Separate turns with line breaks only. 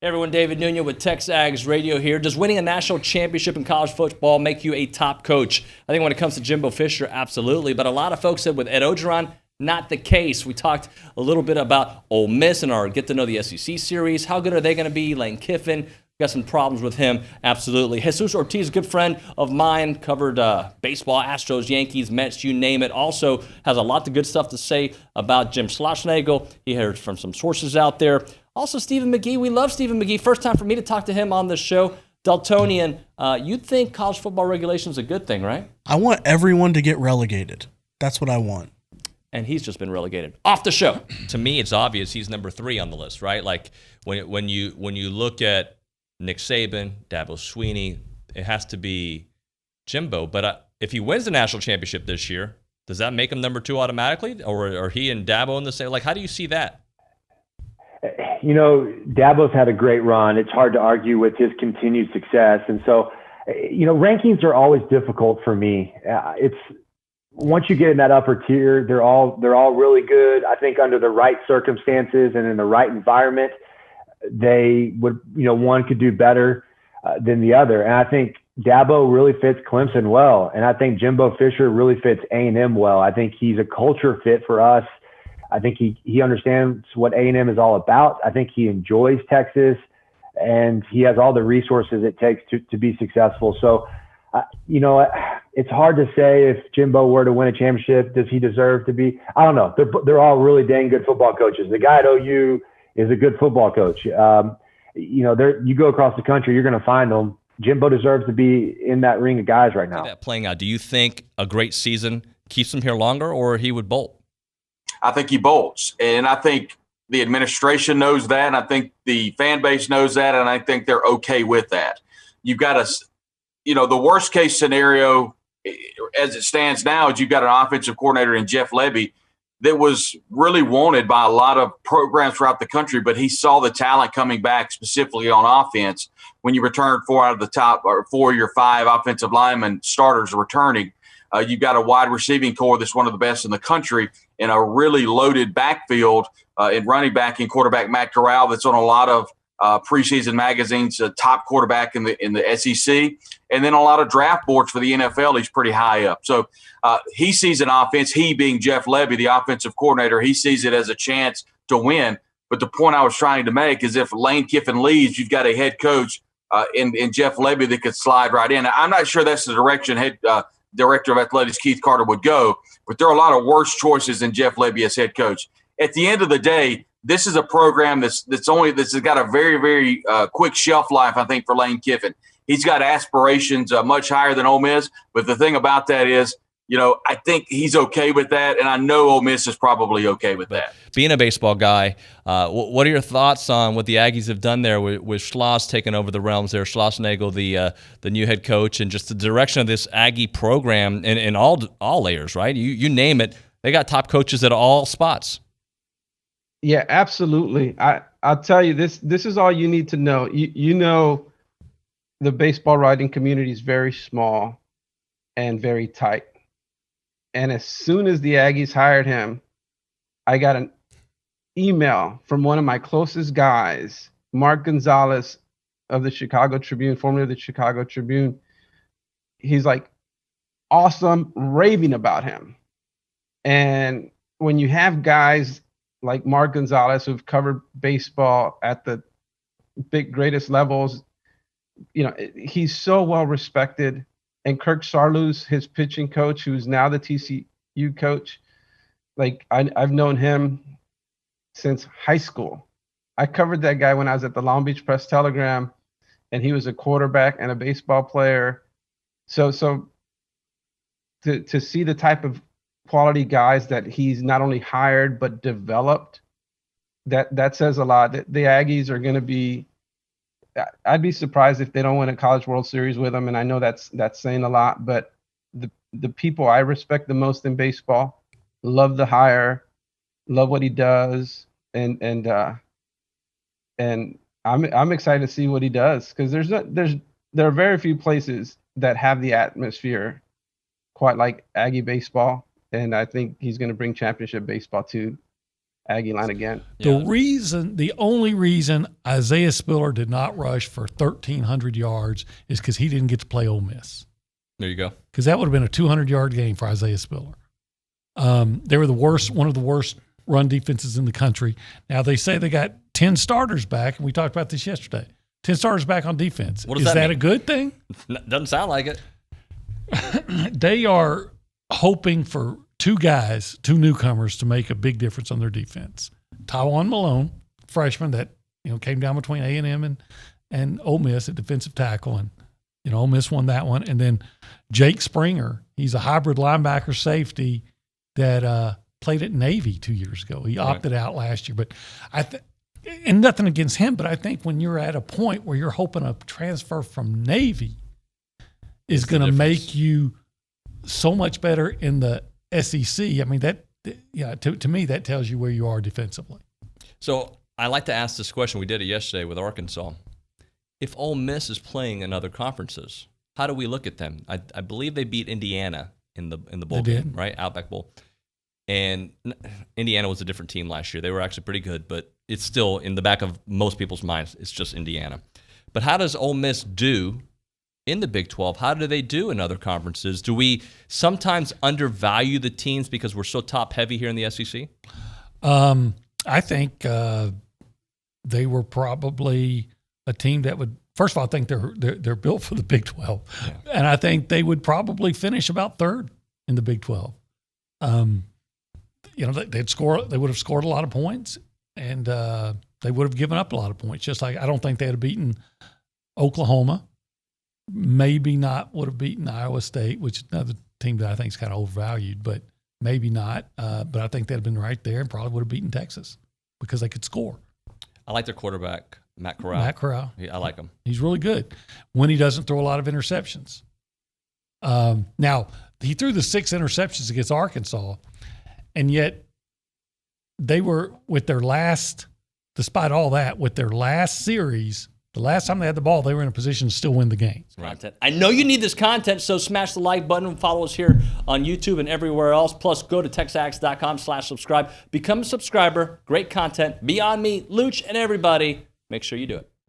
Hey everyone, David Nuno with TexAgs Radio here. Does winning a national championship in college football make you a top coach? I think when it comes to Jimbo Fisher, absolutely. But a lot of folks said with Ed Orgeron, not the case. We talked a little bit about Ole Miss in our Get to Know the SEC series. How good are they going to be? Lane Kiffin, got some problems with him. Absolutely. Jesus Ortiz, a good friend of mine, covered baseball, Astros, Yankees, Mets, you name it. Also has a lot of good stuff to say about Jim Schlossnagle. He heard from some sources out there. Also, Stephen McGee. We love Stephen McGee. First time for me to talk to him on this show. Daltonian, you'd think college football regulation is a good thing, right?
I want everyone to get relegated. That's what I want.
And he's just been relegated off the show.
To me, it's obvious he's number 3 on the list, right? Like when you look at Nick Saban, Dabo Swinney, it has to be Jimbo. But if he wins the national championship this year, does that make him number 2 automatically? Or are he and Dabo in the same? Like, how do you see that?
You know, Dabo's had a great run. It's hard to argue with his continued success. And so, you know, rankings are always difficult for me. It's once you get in that upper tier, they're all really good. I think under the right circumstances and in the right environment, they would, you know, one could do better than the other. And I think Dabo really fits Clemson well. And I think Jimbo Fisher really fits A&M well. I think he's a culture fit for us. I think he understands what A&M is all about. I think he enjoys Texas, and he has all the resources it takes to be successful. So, you know, it's hard to say if Jimbo were to win a championship, does he deserve to be? I don't know. They're all really dang good football coaches. The guy at OU is a good football coach. You know, you go across the country, you're going to find them. Jimbo deserves to be in that ring of guys right now.
That playing out. Do you think a great season keeps him here longer, or he would bolt?
I think he bolts, and I think the administration knows that, and I think the fan base knows that, and I think they're okay with that. You've got the worst case scenario as it stands now is you've got an offensive coordinator in Jeff Lebby that was really wanted by a lot of programs throughout the country, but he saw the talent coming back specifically on offense. When you return 4 out of the top or 4 of your 5 offensive linemen starters returning, you've got a wide receiving core that's one of the best in the country, in a really loaded backfield in running back and quarterback Matt Corral that's on a lot of preseason magazines, top quarterback in the SEC, and then a lot of draft boards for the NFL. He's pretty high up. So he sees an offense, he being Jeff Lebby, the offensive coordinator, he sees it as a chance to win. But the point I was trying to make is if Lane Kiffin leaves, you've got a head coach in Jeff Lebby that could slide right in. I'm not sure that's the direction Director of Athletics Keith Carter would go, but there are a lot of worse choices than Jeff Lebby as head coach. At the end of the day, this is a program that's got a very, very quick shelf life, I think, for Lane Kiffin. He's got aspirations much higher than Ole Miss, but the thing about that is, you know, I think he's okay with that, and I know Ole Miss is probably okay with that.
Being a baseball guy, what are your thoughts on what the Aggies have done there with Schloss taking over the realms there, Schlossnagle, the new head coach, and just the direction of this Aggie program in all layers, right? You name it, they got top coaches at all spots.
Yeah, absolutely. I'll tell you, this is all you need to know. You know, the baseball writing community is very small and very tight. And as soon as the Aggies hired him, I got an email from one of my closest guys, Mark Gonzalez of the Chicago Tribune, formerly of the Chicago Tribune. He's like, awesome, raving about him. And when you have guys like Mark Gonzalez who've covered baseball at the greatest levels, you know, he's so well respected. And Kirk Saarloos, his pitching coach, who's now the TCU coach, like I've known him since high school. I covered that guy when I was at the Long Beach Press Telegram, and he was a quarterback and a baseball player. So to see the type of quality guys that he's not only hired but developed, that says a lot. The Aggies are going to be. I'd be surprised if they don't win a College World Series with him, and I know that's saying a lot. But the people I respect the most in baseball love the hire, love what he does, and I'm excited to see what he does, because there are very few places that have the atmosphere quite like Aggie baseball, and I think he's going to bring championship baseball to Aggie line again.
The only reason Isaiah Spiller did not rush for 1,300 yards is because he didn't get to play Ole Miss.
There you go.
Because that would have been a 200-yard game for Isaiah Spiller. They were one of the worst run defenses in the country. Now, they say they got 10 starters back, and we talked about this yesterday. 10 starters back on defense.
What does
Is
that
that
mean?
a good thing?
Doesn't sound like it.
They are hoping for two newcomers to make a big difference on their defense. Tywan Malone, freshman that came down between A&M and Ole Miss at defensive tackle, and Ole Miss won that one. And then Jake Springer, he's a hybrid linebacker safety that played at Navy 2 years ago. He opted out last year, but and nothing against him, but I think when you're at a point where you're hoping a transfer from Navy is going to make you so much better in the SEC, I mean, to me, that tells you where you are defensively.
So I like to ask this question. We did it yesterday with Arkansas. If Ole Miss is playing in other conferences, how do we look at them? I believe they beat Indiana in the bowl game, right? Outback Bowl. And Indiana was a different team last year. They were actually pretty good, but it's still in the back of most people's minds, it's just Indiana. But how does Ole Miss do in the Big 12? How do they do in other conferences? Do we sometimes undervalue the teams because we're so top-heavy here in the SEC?
I think they were probably a team that would. First of all, I think they're built for the Big 12, and I think they would probably finish about third in the Big 12. They would have scored a lot of points, and they would have given up a lot of points. Just like I don't think they had beaten Oklahoma. Maybe not would have beaten Iowa State, which is another team that I think is kind of overvalued, but maybe not. But I think they'd have been right there and probably would have beaten Texas because they could score.
I like their quarterback, Matt Corral. I like him.
He's really good when he doesn't throw a lot of interceptions. Now, he threw the 6 interceptions against Arkansas, and yet they were despite all that, with their last series, the last time they had the ball, they were in a position to still win the game.
Content. I know you need this content, so smash the like button and follow us here on YouTube and everywhere else. Plus, go to TexAgs.com/subscribe. Become a subscriber. Great content. Beyond me, Luch, and everybody. Make sure you do it.